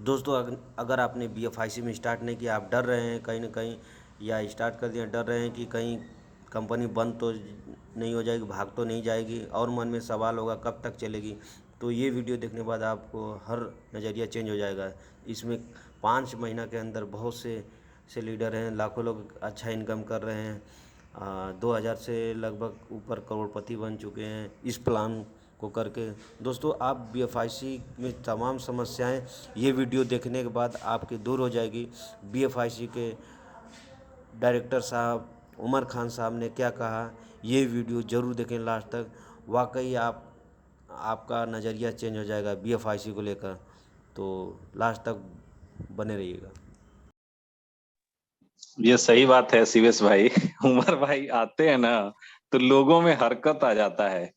दोस्तों अगर आपने BFIC में स्टार्ट नहीं किया, आप डर रहे हैं कहीं ना कहीं, या स्टार्ट कर दिया डर रहे हैं कि कहीं कंपनी बंद तो नहीं हो जाएगी, भाग तो नहीं जाएगी, और मन में सवाल होगा कब तक चलेगी, तो ये वीडियो देखने के बाद आपको हर नज़रिया चेंज हो जाएगा। इसमें 5 महीना के अंदर बहुत से लीडर हैं, लाखों लोग अच्छा इनकम कर रहे हैं, 2000 से लगभग ऊपर करोड़पति बन चुके हैं इस प्लान को करके। दोस्तों आप BFIC में तमाम समस्याएं ये वीडियो देखने के बाद आपकी दूर हो जाएगी। BFIC के डायरेक्टर साहब उमर खान साहब ने क्या कहा, ये वीडियो ज़रूर देखें लास्ट तक। वाकई आपका नज़रिया चेंज हो जाएगा BFIC को लेकर, तो लास्ट तक बने रहिएगा। ये सही बात है शिवेश भाई। उमर भाई आते हैं ना तो लोगों में हरकत आ जाता है।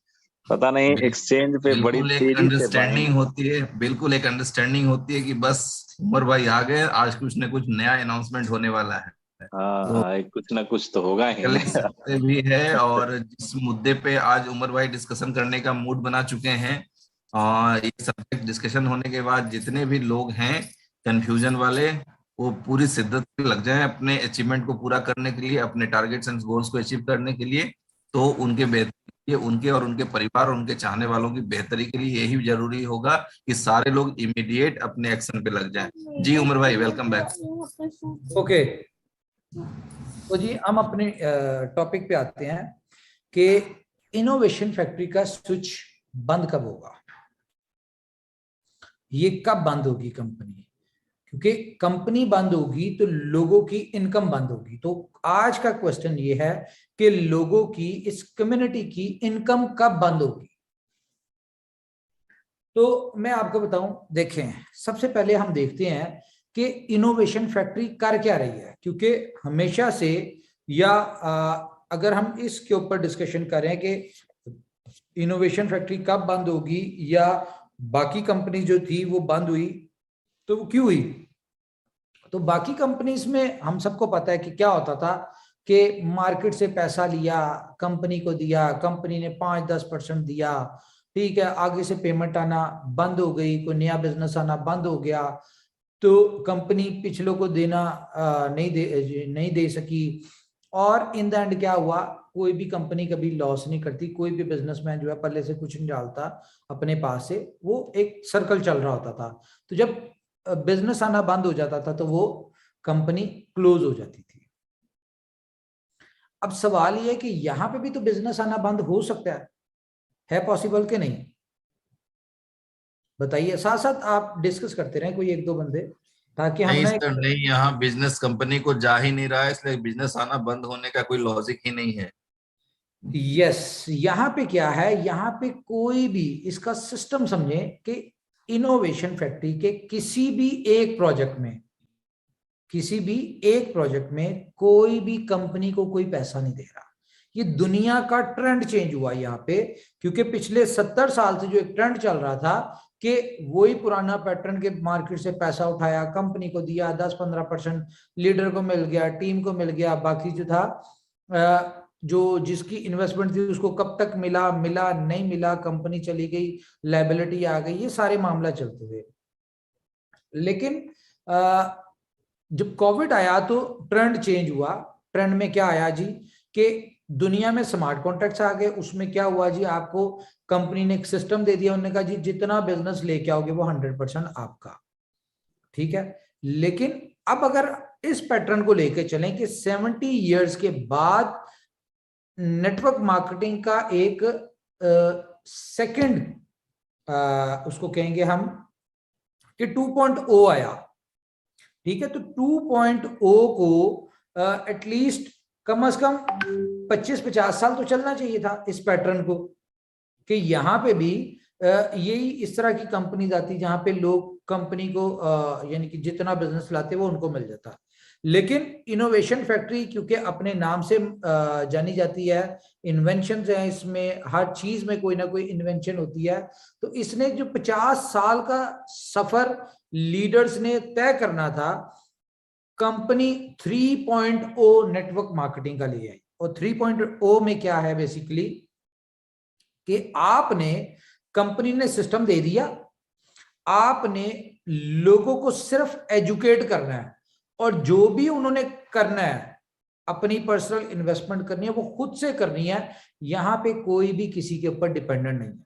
पता नहीं एक्सचेंज पे बड़ी बिल्कुल एक तेजी से बाइंग। अंडरस्टैंडिंग होती है, बिल्कुल एक अंडरस्टैंडिंग होती है कि बस उमर भाई आ गए, आज कुछ न कुछ नया अनाउंसमेंट होने वाला है। हाँ तो हाँ, कुछ ना कुछ तो होगा ही। अगले सप्ते भी है, और जिस मुद्दे पे आज उमर भाई डिस्कशन करने का मूड बना चुके हैं, और ये सब्जेक्ट डिस्कशन होने के बाद जितने भी लोग हैं कंफ्यूजन वाले, वो पूरी शिद्दत से लग जाएं अपने अचीवमेंट को पूरा करने के लिए, अपने टारगेट्स एंड गोल्स को अचीव करने के लिए। तो उनके बेहतरी के लिए, उनके और उनके परिवार और उनके चाहने वालों की बेहतरी के लिए यही जरूरी होगा कि सारे लोग इमीडिएट अपने एक्शन पे लग जाएं। जी उमर भाई, वेलकम बैक। ओके, तो जी हम अपने टॉपिक पे आते हैं कि इनोवेशन फैक्ट्री का स्विच बंद कब होगा, ये कब बंद होगी कंपनी। क्योंकि कंपनी बंद होगी तो लोगों की इनकम बंद होगी। तो आज का क्वेश्चन ये है कि लोगों की, इस कम्युनिटी की इनकम कब बंद होगी। तो मैं आपको बताऊं, देखें सबसे पहले हम देखते हैं कि इनोवेशन फैक्ट्री कर क्या रही है। क्योंकि हमेशा से, या अगर हम इसके ऊपर डिस्कशन करें कि इनोवेशन फैक्ट्री कब बंद होगी या बाकी कंपनी जो थी वो बंद हुई, तो वो क्यों हुई। तो बाकी कंपनीज में हम सबको पता है कि क्या होता था कि मार्केट से पैसा लिया, कंपनी को दिया, कंपनी ने 5-10% दिया, ठीक है, आगे से पेमेंट आना बंद हो गई, कोई नया बिजनेस आना बंद हो गया, तो कंपनी पिछलों को देना नहीं दे सकी। और इन द एंड क्या हुआ, कोई भी कंपनी कभी लॉस नहीं करती, कोई भी बिजनेसमैन जो है पहले से कुछ नहीं डालता अपने पास से, वो एक सर्कल चल रहा होता था। तो जब बिजनेस आना बंद हो जाता था तो वो कंपनी क्लोज हो जाती थी। अब सवाल ये है कि यहां पे भी तो बिजनेस आना बंद हो सकता है पॉसिबल कि नहीं, बताइए। साथ साथ आप डिस्कस करते रहे कोई एक दो बंदे, ताकि हम नहीं ना सर, नहीं, यहाँ बिजनेस कंपनी को जा ही नहीं रहा है, इसलिए बिजनेस आना बंद होने का कोई लॉजिक ही नहीं है। यस, यहाँ पे क्या है, यहाँ पे कोई भी इसका सिस्टम समझे कि इनोवेशन फैक्ट्री के किसी भी एक प्रोजेक्ट में, किसी भी एक प्रोजेक्ट में कोई भी कंपनी को कोई पैसा नहीं दे रहा। ये दुनिया का ट्रेंड चेंज हुआ यहाँ पे, क्योंकि पिछले 70 साल से जो एक ट्रेंड चल रहा था कि वही पुराना पैटर्न के मार्केट से पैसा उठाया, कंपनी को दिया, 10-15% लीडर को मिल गया, टीम को मिल गया, बाकी जो था जो जिसकी इन्वेस्टमेंट थी उसको कब तक मिला, मिला नहीं मिला, कंपनी चली गई, लायबिलिटी आ गई, ये सारे मामला चलते थे। लेकिन जब कोविड आया तो ट्रेंड चेंज हुआ। ट्रेंड में क्या आया जी, कि दुनिया में स्मार्ट कॉन्ट्रैक्ट्स आ गए। उसमें क्या हुआ जी, आपको कंपनी ने एक सिस्टम दे दिया, उन्होंने कहा जी जितना बिजनेस लेके आओगे वो 100% आपका, ठीक है। लेकिन अब अगर इस पैटर्न को लेके चलें कि 70 इयर्स के बाद नेटवर्क मार्केटिंग का एक सेकंड, उसको कहेंगे हम कि 2.0 आया, ठीक है। तो 2.0 को एटलीस्ट कम से कम 25-50 साल तो चलना चाहिए था इस पैटर्न को, कि यहाँ पे भी यही इस तरह की कंपनीज आती जहां पे लोग कंपनी को यानी कि जितना बिजनेस लाते वो उनको मिल जाता। लेकिन इनोवेशन फैक्ट्री क्योंकि अपने नाम से जानी जाती है, इन्वेंशन है इसमें, हर चीज में कोई ना कोई इन्वेंशन होती है, तो इसने जो 50 साल का सफर लीडर्स ने तय करना था, कंपनी 3.0 नेटवर्क मार्केटिंग का ले आई। और 3.0 में क्या है बेसिकली, कि आपने, कंपनी ने सिस्टम दे दिया, आपने लोगों को सिर्फ एजुकेट करना है, और जो भी उन्होंने करना है, अपनी पर्सनल इन्वेस्टमेंट करनी है, वो खुद से करनी है। यहां पे कोई भी किसी के ऊपर डिपेंडेंट नहीं है,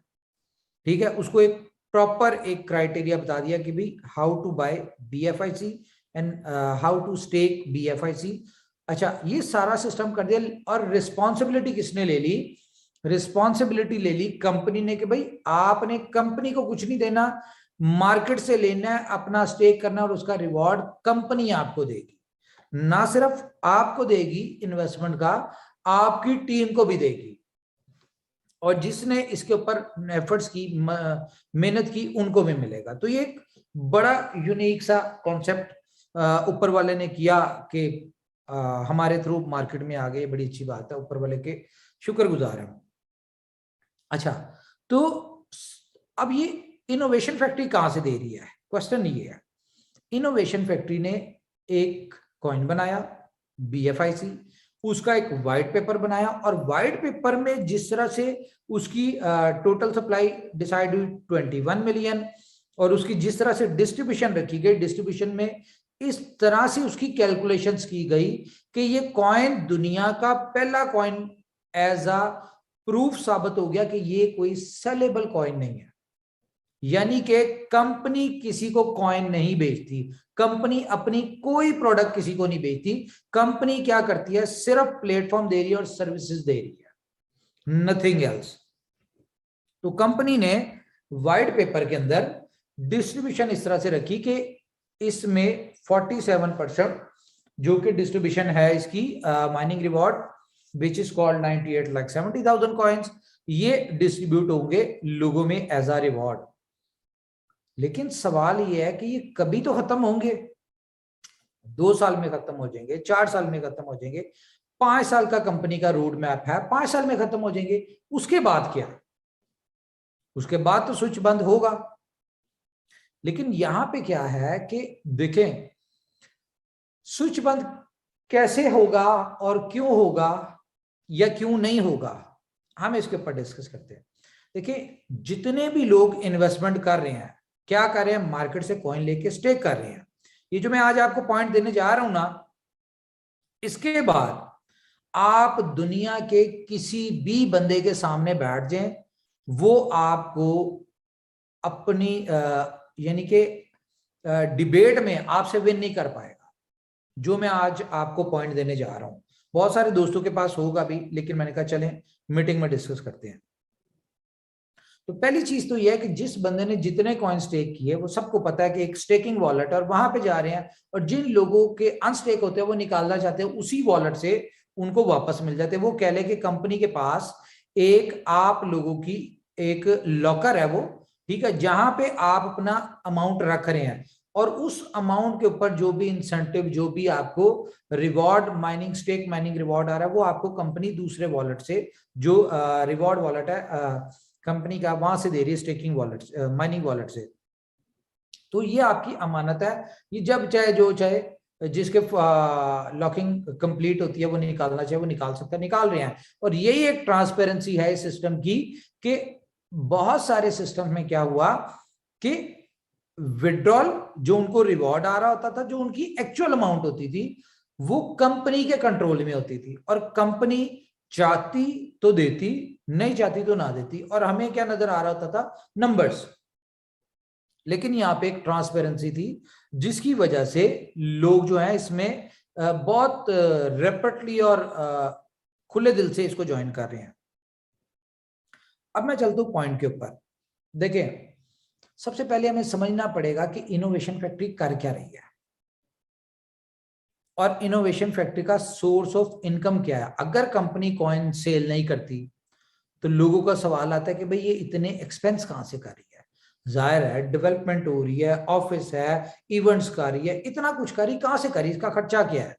ठीक है। उसको एक प्रॉपर एक क्राइटेरिया बता दिया कि भाई how to buy BFIC and how to stake BFIC। अच्छा, ये सारा सिस्टम कर दिया। और रिस्पॉन्सिबिलिटी किसने ले ली? रिस्पॉन्सिबिलिटी ले ली कंपनी ने कि भाई आपने कंपनी को कुछ नहीं देना, मार्केट से लेना है, अपना स्टेक करना, और उसका रिवॉर्ड कंपनी आपको देगी। ना सिर्फ आपको देगी इन्वेस्टमेंट का, आपकी टीम को भी देगी, और जिसने इसके ऊपर एफर्ट्स की, मेहनत की, उनको भी मिलेगा। तो ये एक बड़ा यूनिक सा कॉन्सेप्ट ऊपर वाले ने किया कि हमारे थ्रू मार्केट में आ गए। बड़ी अच्छी बात है, ऊपर वाले के शुक्रगुजार हैं। अच्छा, तो अब ये इनोवेशन फैक्ट्री कहां से दे रही है? क्वेश्चन ये है। इनोवेशन फैक्ट्री ने एक कॉइन बनाया BFIC, उसका एक व्हाइट पेपर बनाया, और व्हाइट पेपर में जिस तरह से उसकी टोटल सप्लाई डिसाइड हुई 21 मिलियन, और उसकी जिस तरह से डिस्ट्रीब्यूशन रखी गई, डिस्ट्रीब्यूशन में इस तरह से उसकी कैलकुलेशंस की गई कि ये कॉइन दुनिया का पहला कॉइन एज अ प्रूफ साबित हो गया कि ये कोई सेलेबल कॉइन नहीं है। यानी कि कंपनी किसी को कॉइन नहीं बेचती, कंपनी अपनी कोई प्रोडक्ट किसी को नहीं बेचती। कंपनी क्या करती है? सिर्फ प्लेटफॉर्म दे रही है और सर्विसेज दे रही है, नथिंग एल्स। तो कंपनी ने व्हाइट पेपर के अंदर डिस्ट्रीब्यूशन इस तरह से रखी कि इसमें 47% जो कि डिस्ट्रीब्यूशन है इसकी mining reward which is called 98,70,000 coins, ये डिस्ट्रीब्यूट होंगे लोगों में एज अ रिवॉर्ड। लेकिन सवाल ये है कि ये कभी तो खत्म होंगे, 2 साल में खत्म हो जाएंगे, 4 साल में खत्म हो जाएंगे, 5 साल का कंपनी का रोड मैप है, 5 साल में खत्म हो जाएंगे। उसके बाद क्या? उसके बाद तो स्विच बंद होगा। लेकिन यहां पे क्या है कि देखें, स्विच बंद कैसे होगा और क्यों होगा या क्यों नहीं होगा, हम इसके ऊपर डिस्कस करते हैं। देखिए, जितने भी लोग इन्वेस्टमेंट कर रहे हैं, क्या कर रहे हैं? मार्केट से कॉइन लेके स्टेक कर रहे हैं। ये जो मैं आज आपको पॉइंट देने जा रहा हूं ना, इसके बाद आप दुनिया के किसी भी बंदे के सामने बैठ जाएं, वो आपको अपनी यानी कि डिबेट में आपसे विन नहीं कर पाएगा। जो मैं आज आपको पॉइंट देने जा रहा हूं, बहुत सारे दोस्तों के पास होगा भी, लेकिन मैंने कहा चलें मीटिंग में डिस्कस करते हैं। तो पहली चीज तो यह है कि जिस बंदे ने जितने कॉइन स्टेक किए, वो सबको पता है कि एक स्टेकिंग वॉलेट, और वहां पे जा रहे हैं, और जिन लोगों के अनस्टेक होते हैं वो निकालना चाहते हैं, उसी वॉलेट से उनको वापस मिल जाते हैं। वो कह ले कि कंपनी के पास एक आप लोगों की एक लॉकर है, वो ठीक है, जहां पे आप अपना अमाउंट रख रहे हैं, और उस अमाउंट के ऊपर जो भी इंसेंटिव, जो भी आपको reward, mining stake mining reward आ रहा है, वो आपको कंपनी दूसरे वॉलेट से, जो रिवॉर्ड वॉलेट है कंपनी का, वहां से दे रही है, स्टेकिंग वॉलेट, माइनिंग वॉलेट से। तो ये आपकी अमानत है। ये जब चाहे, जो चाहे, जिसके लॉकिंग कंप्लीट होती है, वो निकालना चाहे वो निकाल सकता है, निकाल रहे हैं। और यही एक ट्रांसपेरेंसी है इस सिस्टम की, कि बहुत सारे सिस्टम में क्या हुआ कि विड्रॉल, जो उनको रिवॉर्ड आ रहा होता था, जो उनकी एक्चुअल अमाउंट होती थी, वो कंपनी के कंट्रोल में होती थी, और कंपनी चाहती तो देती, नहीं चाहती तो ना देती, और हमें क्या नजर आ रहा होता था? नंबर्स। लेकिन यहाँ पे एक ट्रांसपेरेंसी थी, जिसकी वजह से लोग जो है इसमें बहुत रेपिडली और खुले दिल से इसको ज्वाइन कर रहे हैं। अब मैं चलता हूं पॉइंट के ऊपर। देखिए, सबसे पहले हमें समझना पड़ेगा कि इनोवेशन फैक्ट्री कर क्या रही है, और इनोवेशन फैक्ट्री का सोर्स ऑफ इनकम क्या है। अगर कंपनी कॉइन सेल नहीं करती, तो लोगों का सवाल आता है कि भाई ये इतने एक्सपेंस कहां से कर रही है? जाहिर है, डेवलपमेंट हो रही है, ऑफिस है, इवेंट्स कर रही है, इतना कुछ कर रही, कहां से कर रही, इसका खर्चा क्या है,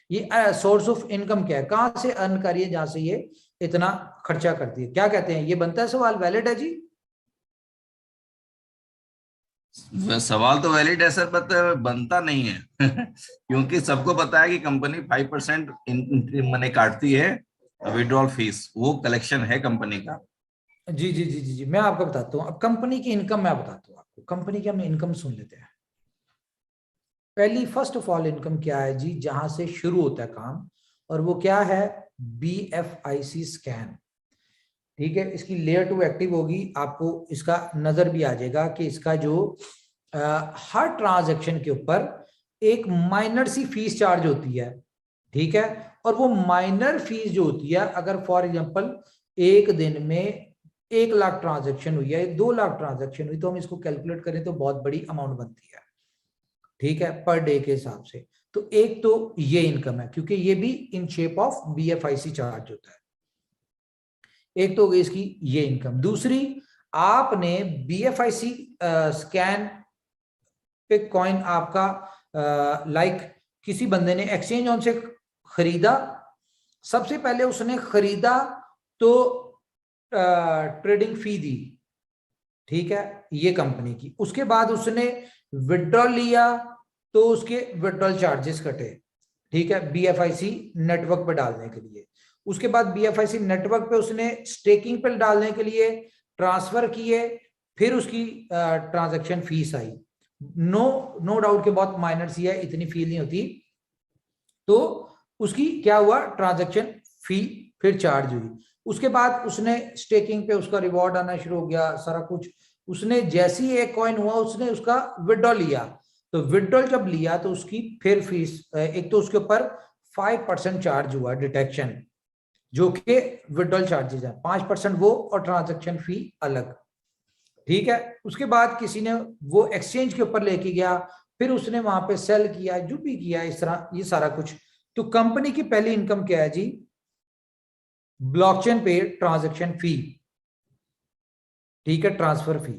ये सोर्स ऑफ इनकम क्या है, कहां से अर्न कर रही है जहां से ये इतना खर्चा करती है? क्या कहते हैं? ये बनता है सवाल, वैलिड है जी? सवाल तो वैलिड है सर, बट बनता नहीं है क्योंकि सबको पता है कि कंपनी 5% मनी काटती है विड्रॉल फीस, वो कलेक्शन है कंपनी का। जी जी जी जी जी, मैं आपको बताता हूँ। अब कंपनी की इनकम मैं बताता हूँ आपको, कंपनी की हम इनकम सुन लेते हैं। पहली फर्स्ट ऑफ ऑल इनकम क्या है जी, जहां से शुरू होता है काम, और वो क्या है, BFIC स्कैन। ठीक है, इसकी लेयर 2 एक्टिव होगी, आपको इसका नजर भी आ जाएगा कि इसका जो हर ट्रांजैक्शन के ऊपर एक माइनर सी फीस चार्ज होती है। ठीक है, और वो माइनर फीस जो होती है, अगर फॉर एग्जांपल एक दिन में 1 लाख ट्रांजैक्शन हुई है, 2 लाख ट्रांजैक्शन हुई, तो हम इसको कैलकुलेट करें तो बहुत बड़ी अमाउंट बनती है। ठीक है, पर डे के हिसाब से। तो एक तो ये इनकम है, क्योंकि ये भी in shape of BFIC charge होता है। एक तो हो गई इसकी ये इनकम। दूसरी, आपने BFIC स्कैन पे कॉइन आपका लाइक किसी बंदे ने एक्सचेंज ऑन से खरीदा, सबसे पहले उसने खरीदा तो ट्रेडिंग फी दी, ठीक है, ये कंपनी की। उसके बाद उसने विड्रॉल लिया तो उसके विड्रॉल चार्जेस कटे, ठीक है, BFIC नेटवर्क पे डालने के लिए। उसके बाद BFIC नेटवर्क पे उसने स्टेकिंग पे डालने के लिए ट्रांसफर किए, फिर उसकी ट्रांजैक्शन फीस आई। नो डाउट के बहुत माइनर सी है, इतनी फील नहीं होती। तो उसकी क्या हुआ, ट्रांजैक्शन फी फिर चार्ज हुई। उसके बाद उसने स्टेकिंग पे उसका रिवॉर्ड आना शुरू हो गया, सारा कुछ। उसने जैसे ही एक कॉइन हुआ, उसने उसका विड्रॉल लिया, तो विड्रॉल जब लिया तो उसकी फिर फीस, एक तो उसके ऊपर 5% चार्ज हुआ डिटेक्शन, जो कि विड्रॉल चार्जेस है, 5% वो और ट्रांजैक्शन फी अलग। ठीक है, उसके बाद किसी ने वो एक्सचेंज के ऊपर लेके गया, फिर उसने वहां पे सेल किया, जो भी किया, इस तरह ये सारा कुछ। तो कंपनी की पहली इनकम क्या है जी, ब्लॉकचेन पे ट्रांजैक्शन फी, ठीक है, ट्रांसफर फी।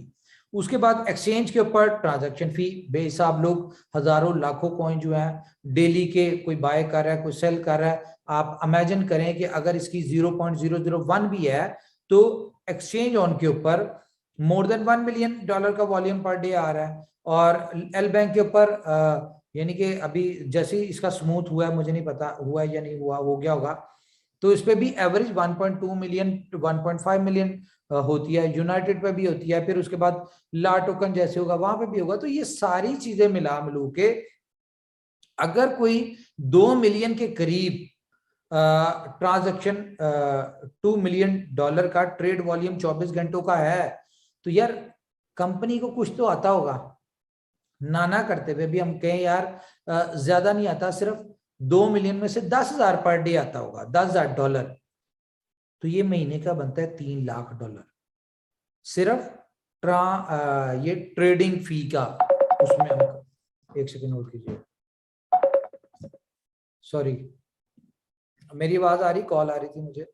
उसके बाद एक्सचेंज के ऊपर ट्रांजैक्शन फी, बेहिसाब लोग हजारों लाखों कॉइन जो है डेली के, कोई बाय कर रहा है, कोई सेल कर रहा है। आप इमेजिन करें कि अगर इसकी 0.001 भी है, तो एक्सचेंज ऑन के ऊपर मोर देन $1 मिलियन का वॉल्यूम पर डे आ रहा है। और एल बैंक के ऊपर यानी कि अभी जैसे ही इसका स्मूथ हुआ है, मुझे नहीं पता हुआ है या नहीं हुआ, हो गया होगा, तो इस पे भी एवरेज 1.2 मिलियन 1.5 मिलियन होती है। यूनाइटेड पे भी होती है, फिर उसके बाद ला टोकन जैसे होगा वहां पे भी होगा। तो ये सारी चीजें मिला मिलू के अगर कोई 2 मिलियन के करीब ट्रांजैक्शन, $2 मिलियन का ट्रेड वॉल्यूम 24 घंटों का है, तो यार कंपनी को कुछ तो आता होगा। नाना करते हुए भी हम कहें यार ज्यादा नहीं आता, सिर्फ 2 मिलियन में से 10,000 पर डे आता होगा, $10,000, तो ये महीने का बनता है $3 लाख, सिर्फ ये ट्रेडिंग फी का। उसमें हम एक सेकंड होल्ड कीजिए, सॉरी, मेरी आवाज आ रही, कॉल आ रही थी मुझे,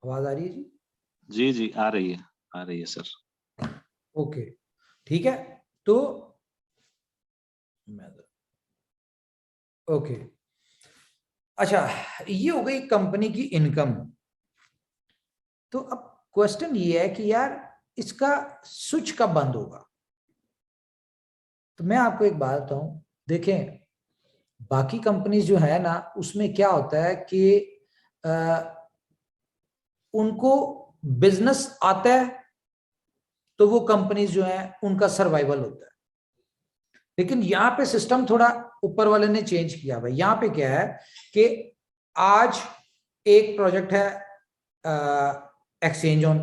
आवाज आ रही है जी? जी आ रही है सर। ओके, ठीक है, तो ओके, अच्छा, ये हो गई कंपनी की इनकम। तो अब क्वेश्चन ये है कि यार इसका स्विच कब बंद होगा। तो मैं आपको एक बात बताऊं, देखें बाकी कंपनीज जो है ना, उसमें क्या होता है कि उनको बिजनेस आता है, तो वो कंपनीज जो है उनका सर्वाइवल होता है। लेकिन यहाँ पे सिस्टम थोड़ा ऊपर वाले ने चेंज किया भाई। यहाँ पे क्या है कि आज एक प्रोजेक्ट है एक्सचेंज ऑन,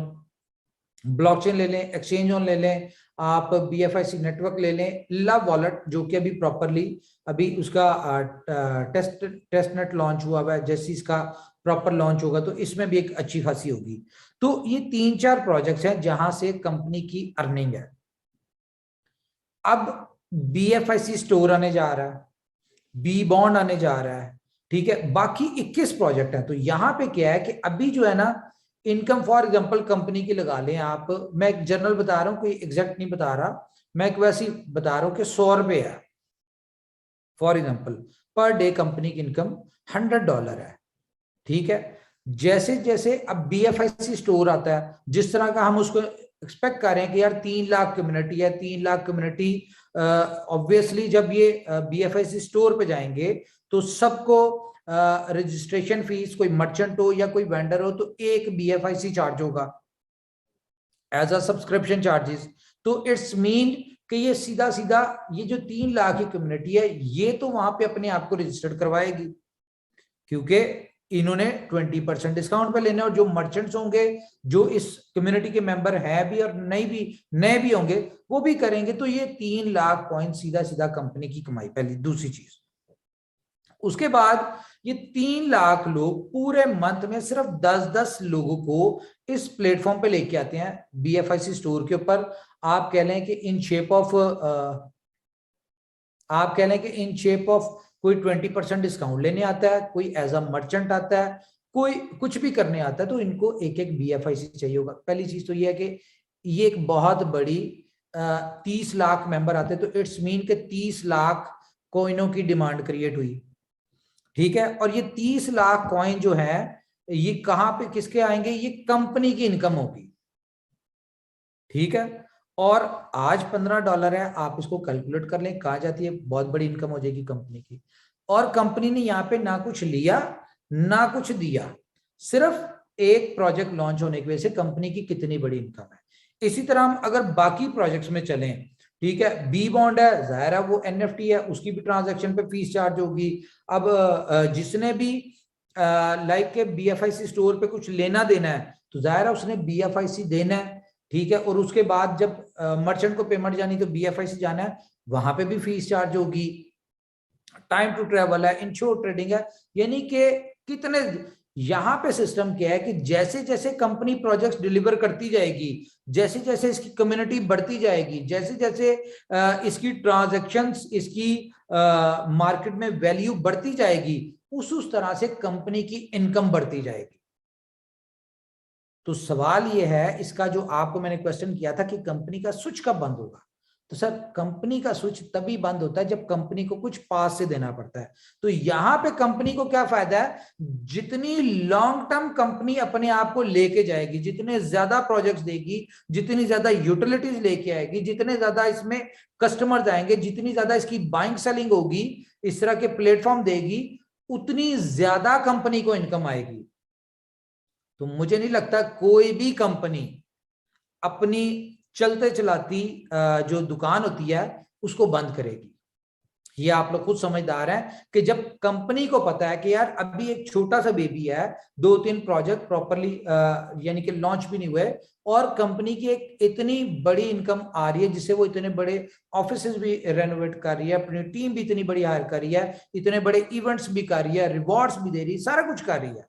ब्लॉकचेन ले लें, एक्सचेंज ऑन ले लें, आप BFIC नेटवर्क ले लें, लव वॉलेट जो कि अभी प्रॉपरली अभी उसका टेस्ट नेट लॉन्च हुआ है, जैसे इसका प्रॉपर लॉन्च होगा तो इसमें भी एक अच्छी खासी होगी। तो ये 3-4 प्रोजेक्ट्स हैं जहां से कंपनी की अर्निंग है। अब BFIC स्टोर आने जा रहा है, बी बॉन्ड आने जा रहा है, ठीक है, बाकी 21 प्रोजेक्ट हैं। तो यहाँ पे क्या है कि अभी जो है ना, इनकम फॉर एग्जांपल कंपनी की लगा लें आप, मैं एक जनरल बता रहा हूं, कोई एग्जैक्ट नहीं बता रहा, मैं एक वैसी बता रहा हूं कि $100 है for example, per day company की इनकम $100 है, ठीक है। जैसे जैसे अब BFIC स्टोर आता है, जिस तरह का हम उसको एक्सपेक्ट कर रहे हैं कि यार 3 लाख कम्युनिटी है, 3 लाख कम्युनिटी, ऑब्वियसली जब ये BFIC स्टोर पे जाएंगे तो सबको रजिस्ट्रेशन फीस, कोई मर्चेंट हो या कोई वेंडर हो, तो एक BFIC चार्ज होगा एज अ सब्सक्रिप्शन चार्जेस। तो इट्स मीन कि ये सीधा सीधा ये जो 3 लाख की कम्युनिटी है ये तो वहां पे अपने आप को रजिस्टर्ड करवाएगी, क्योंकि इन्होंने 20% डिस्काउंट पे लेने, और जो मर्चेंट्स होंगे जो इस कम्युनिटी के मेंबर है भी और नए भी होंगे वो भी करेंगे। तो ये 3 लाख पॉइंट सीधा सीधा कंपनी की कमाई। पहली। दूसरी चीज, उसके बाद ये 3 लाख लोग पूरे मंथ में सिर्फ 10-10 लोगों को इस प्लेटफॉर्म पे लेके आते हैं BFIC स्टोर के ऊपर। आप कह लें कि इन शेप ऑफ कोई 20% डिस्काउंट लेने आता है, कोई एज अ मर्चेंट आता है, कोई कुछ भी करने आता है, तो इनको एक एक BFIC चाहिए होगा। पहली चीज तो ये है कि ये एक बहुत बड़ी 30 लाख मेंबर आते हैं, तो इट्स मीन के 30 लाख कॉइनों की डिमांड क्रिएट हुई। ठीक है, और ये 30 लाख कॉइन जो है ये कहां पे किसके आएंगे? ये कंपनी की इनकम होगी। ठीक है, और आज $15 है, आप इसको कैलकुलेट कर लें कहां जाती है, बहुत बड़ी इनकम हो जाएगी कंपनी की। और कंपनी ने यहाँ पे ना कुछ लिया ना कुछ दिया, सिर्फ एक प्रोजेक्ट लॉन्च होने की वजह से कंपनी की कितनी बड़ी इनकम है। इसी तरह हम अगर बाकी प्रोजेक्ट्स में चलें, ठीक है, बी बॉन्ड है, जाहिर है वो NFT है, उसकी भी ट्रांजैक्शन पे फीस चार्ज होगी। अब जिसने भी लाइक के BFIC स्टोर पे कुछ लेना देना है तो जाहिर है उसने BFIC देना है। ठीक है, और उसके बाद जब मर्चेंट को पेमेंट जानी तो BFIC जाना है, वहां पे भी फीस चार्ज होगी। टाइम टू ट्रेवल है, इंश्योर ट्रेडिंग है, यानी कि कितने। यहां पे सिस्टम क्या है कि जैसे जैसे कंपनी प्रोजेक्ट्स डिलीवर करती जाएगी, जैसे जैसे इसकी कम्युनिटी बढ़ती जाएगी, जैसे जैसे इसकी ट्रांजैक्शंस, इसकी मार्केट में वैल्यू बढ़ती जाएगी, उस तरह से कंपनी की इनकम बढ़ती जाएगी। तो सवाल ये है इसका, जो आपको मैंने क्वेश्चन किया था कि कंपनी का स्विच कब बंद होगा, तो सर कंपनी का स्विच तभी बंद होता है जब कंपनी को कुछ पास से देना पड़ता है। तो यहां पे कंपनी को क्या फायदा है? जितनी लॉन्ग टर्म कंपनी अपने आप को लेके जाएगी, जितने ज्यादा प्रोजेक्ट्स देगी, जितनी ज्यादा यूटिलिटीज लेके आएगी, जितने ज्यादा इसमें कस्टमर्स आएंगे, जितनी ज्यादा इसकी बाइंग सेलिंग होगी, इस तरह के प्लेटफॉर्म देगी, उतनी ज्यादा कंपनी को इनकम आएगी। तो मुझे नहीं लगता कोई भी कंपनी अपनी चलते चलाती जो दुकान होती है उसको बंद करेगी। ये आप लोग खुद समझदार हैं कि जब कंपनी को पता है कि यार अभी एक छोटा सा बेबी है, 2-3 प्रोजेक्ट प्रॉपरली यानी कि लॉन्च भी नहीं हुए, और कंपनी की एक इतनी बड़ी इनकम आ रही है जिससे वो इतने बड़े ऑफिसेज भी रेनोवेट कर रही है, अपनी टीम भी इतनी बड़ी हायर कर रही है, इतने बड़े इवेंट्स भी कर रही है, रिवॉर्ड्स भी दे रही है, सारा कुछ कर रही है।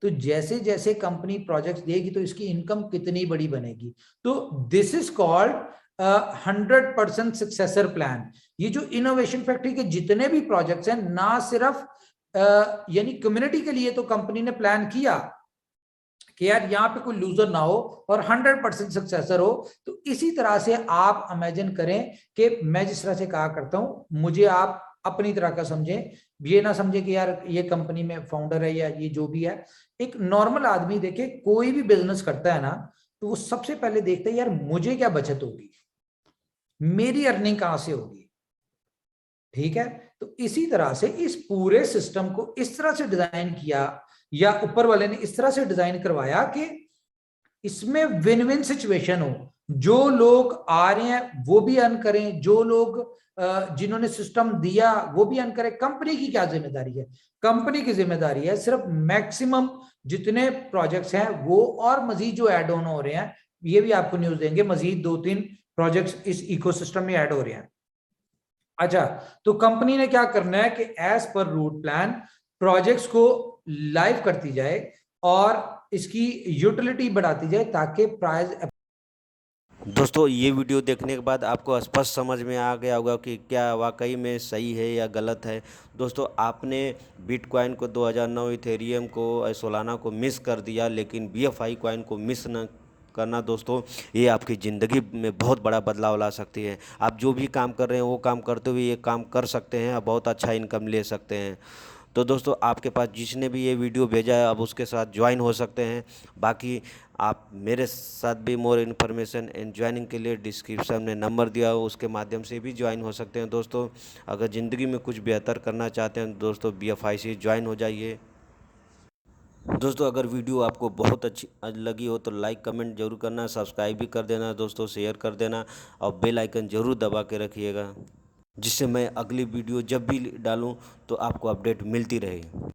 तो जैसे जैसे कंपनी प्रोजेक्ट्स देगी तो इसकी इनकम कितनी बड़ी बनेगी। तो this is called 100% successor plan. ये जो इनोवेशन फैक्ट्री के जितने भी प्रोजेक्ट्स हैं, ना सिर्फ यानी कम्युनिटी के लिए तो कंपनी ने प्लान किया कि यार यहाँ पे कोई लूजर ना हो और 100% सक्सेसर हो। तो इसी तरह से आप इमेजिन करें कि मैं जिस तरह से कहा करता हूं, मुझे आप अपनी तरह का समझें, ये ना समझे कि यार ये कंपनी में फाउंडर है या ये जो भी है। एक नॉर्मल आदमी देखे, कोई भी बिजनेस करता है ना, तो वो सबसे पहले देखता है यार मुझे क्या बचत होगी, मेरी अर्निंग कहां से होगी। ठीक है, तो इसी तरह से इस पूरे सिस्टम को इस तरह से डिजाइन किया, या ऊपर वाले ने इस तरह से डिजाइन करवाया कि इसमें विन विन सिचुएशन हो। जो लोग आ रहे हैं वो भी अर्न करें, जो लोग जिन्होंने सिस्टम दिया वो भी अर्न करें। कंपनी की क्या जिम्मेदारी है? कंपनी की जिम्मेदारी है सिर्फ मैक्सिमम जितने प्रोजेक्ट्स हैं वो, और मजीद जो ऐड ऑन हो रहे हैं, ये भी आपको न्यूज देंगे, मजीद 2-3 प्रोजेक्ट्स इस इकोसिस्टम में ऐड हो रहे हैं। अच्छा, तो कंपनी ने क्या करना है कि एज पर रूट प्लान प्रोजेक्ट्स को लाइव करती जाए और इसकी यूटिलिटी बढ़ाती जाए ताकि प्राइस। दोस्तों ये वीडियो देखने के बाद आपको स्पष्ट समझ में आ गया होगा कि क्या वाकई में सही है या गलत है। दोस्तों आपने बिटकॉइन को 2009, इथेरियम को, सोलाना को मिस कर दिया, लेकिन BFI कॉइन को मिस न करना दोस्तों, ये आपकी ज़िंदगी में बहुत बड़ा बदलाव ला सकती है। आप जो भी काम कर रहे हैं वो काम करते हुए ये काम कर सकते हैं और बहुत अच्छा इनकम ले सकते हैं। तो दोस्तों आपके पास जिसने भी ये वीडियो भेजा है, अब उसके साथ ज्वाइन हो सकते हैं। बाकी आप मेरे साथ भी मोर इन्फॉर्मेशन एंड ज्वाइनिंग के लिए डिस्क्रिप्शन में नंबर दिया हो, उसके माध्यम से भी ज्वाइन हो सकते हैं। दोस्तों अगर ज़िंदगी में कुछ बेहतर करना चाहते हैं दोस्तों, BFI से ज्वाइन हो जाइए। दोस्तों अगर वीडियो आपको बहुत अच्छी लगी हो तो लाइक कमेंट जरूर करना, सब्सक्राइब भी कर देना दोस्तों, शेयर कर देना और बेल आइकन जरूर दबा के रखिएगा, जिससे मैं अगली वीडियो जब भी डालूं तो आपको अपडेट मिलती रहे।